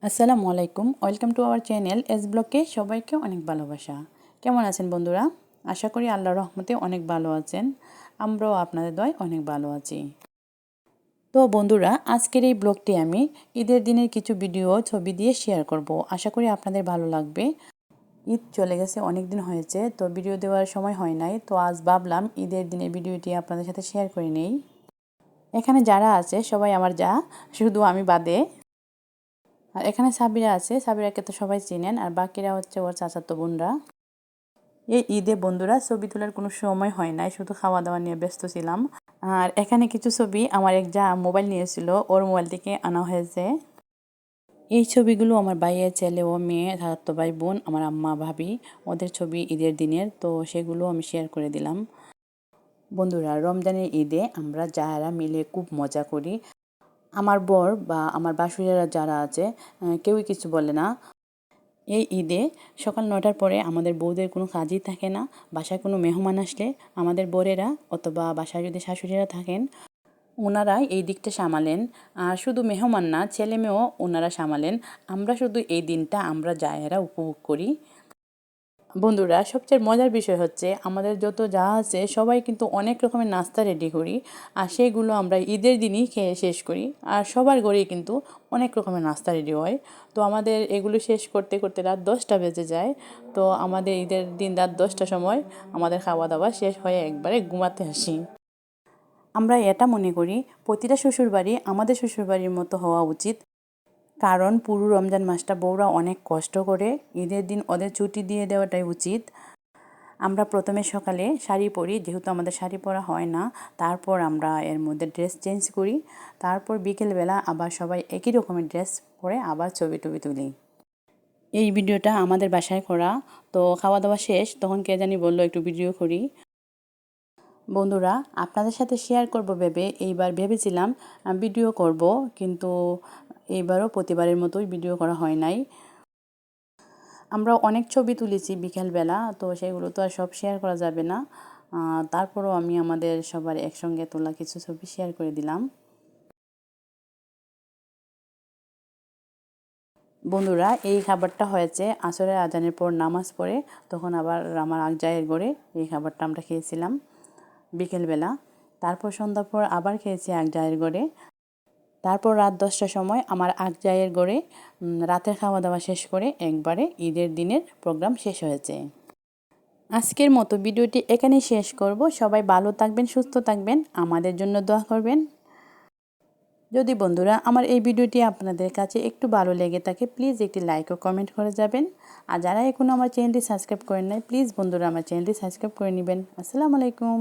আসসালামু আলাইকুম, welcome to our channel S ব্লকে সবাইকে অনেক ভালোবাসা। কেমন আছেন বন্ধুরা? আশা করি আল্লাহর রহমতে অনেক ভালো আছেন। আমরাও আপনাদের দয় অনেক ভালো আছি। তো বন্ধুরা, আজকের এই ব্লগটি আমি ঈদের দিনের কিছু ভিডিও ছবি দিয়ে শেয়ার করব। আশা করি আপনাদের ভালো লাগবে। ঈদ চলে গেছে, অনেক দিন হয়েছে, তো ভিডিও দেওয়ার সময় হয় নাই, তো আজ ভাবলাম ঈদের দিনের ভিডিওটি আপনাদের সাথে শেয়ার করে নেই। এখানে যারা আছে সবাই আমার যা, শুধু আমি বাদে। আর এখানে সাবিরা আছে, সাবিরাকে তো সবাই চেনেন, আর বাকিরা হচ্ছে ওর চাচাতো বোনরা। এই ঈদে বন্ধুরা ছবি তোলার কোনো সময় হয় নাই, শুধু খাওয়া দাওয়া নিয়ে ব্যস্ত ছিলাম। আর এখানে কিছু ছবি আমার এক যা মোবাইল নিয়েছিল, ওর মোবাইল থেকে আনা হয়েছে। এই ছবিগুলো আমার ভাইয়ের ছেলে ও মেয়ে, তো ভাই বোন, আমার আম্মা ভাবি, ওদের ছবি ঈদের দিনের, তো সেগুলো আমি শেয়ার করে দিলাম। বন্ধুরা, রমজানের ঈদে আমরা যারা মিলে খুব মজা করি। আমার বর বা আমার বাসুরিয়ারা যারা আছে, কেউই কিছু বলে না। এই ঈদে সকাল ৯টার পরে আমাদের বউদের কোনো কাজই থাকে না। বাসায় কোনো মেহমান আসলে আমাদের বরেরা অথবা বাসায় যদি শাশুড়িরা থাকেন, ওনারাই এই দিকটা সামালেন। আর শুধু মেহমান না, ছেলে মেয়েও ওনারা সামালেন। আমরা শুধু এই দিনটা আমরা জায়েরা উপভোগ করি। বন্ধুরা, সবচেয়ে মজার বিষয় হচ্ছে আমাদের যত যা আছে সবাই কিন্তু অনেক রকমের নাস্তা রেডি করি, আর সেগুলো আমরা ঈদের দিনই খেয়ে শেষ করি। আর সবার ঘরেই কিন্তু অনেক রকমের নাস্তা রেডি হয়। তো আমাদের এগুলো শেষ করতে করতে রাত 10টা বেজে যায়। তো আমাদের ঈদের দিন রাত 10টার সময় আমাদের খাওয়া দাওয়া শেষ হয়ে একবারে ঘুমাতে আসি। আমরা এটা মনে করি প্রতিটা শ্বশুরবাড়ি আমাদের শ্বশুরবাড়ির মতো হওয়া উচিত। কারণ পুরো রমজান মাসটা বউরা অনেক কষ্ট করে, ঈদের দিন ওদের ছুটি দিয়ে দেওয়াটাই উচিত। আমরা প্রথমে সকালে শাড়ি পরি, যেহেতু আমাদের শাড়ি পরা হয় না। তারপর আমরা এর মধ্যে ড্রেস চেঞ্জ করি। তারপর বিকেলবেলা আবার সবাই একই রকমের ড্রেস পরে আবার ছবি টবি তুলি। এই ভিডিওটা আমাদের বাসায় করা। তো খাওয়া দাওয়া শেষ, তখন কে জানি বললো একটু ভিডিও করি। বন্ধুরা, আপনাদের সাথে শেয়ার করব ভেবে এইবার ভেবেছিলাম ভিডিও করব, কিন্তু এইবারও প্রতিবারের মতোই ভিডিও করা হয় নাই। আমরা অনেক ছবি তুলেছি বিকেলবেলা, তো সেগুলো তো আর সব শেয়ার করা যাবে না। তারপরও আমি আমাদের সবার একসঙ্গে তোলা কিছু ছবি শেয়ার করে দিলাম। বন্ধুরা, এই খাবারটা হয়েছে আসরের আজানের পর নামাজ পড়ে, তখন আবার আমার আকজায়ের গড়ে এই খাবারটা আমরা খেয়েছিলাম বিকেলবেলা। তারপর সন্ধ্যার পর আবার খেয়েছি আকজায়ের গড়ে। তারপর রাত 10টার সময় আমার আকজায়ের গড়ে রাতের খাওয়া দাওয়া শেষ করে একবারে ঈদের দিনের প্রোগ্রাম শেষ হয়েছে। আজকের মতো ভিডিওটি এখানেই শেষ করব। সবাই ভালো থাকবেন, সুস্থ থাকবেন, আমাদের জন্য দোয়া করবেন। যদি বন্ধুরা আমার এই ভিডিওটি আপনাদের কাছে একটু ভালো লেগে থাকে, প্লিজ একটি লাইক ও কমেন্ট করে যাবেন। আর যারা এখনও আমার চ্যানেলটি সাবস্ক্রাইব করেন নাই, প্লিজ বন্ধুরা আমার চ্যানেলটি সাবস্ক্রাইব করে নেবেন। আসসালামু আলাইকুম।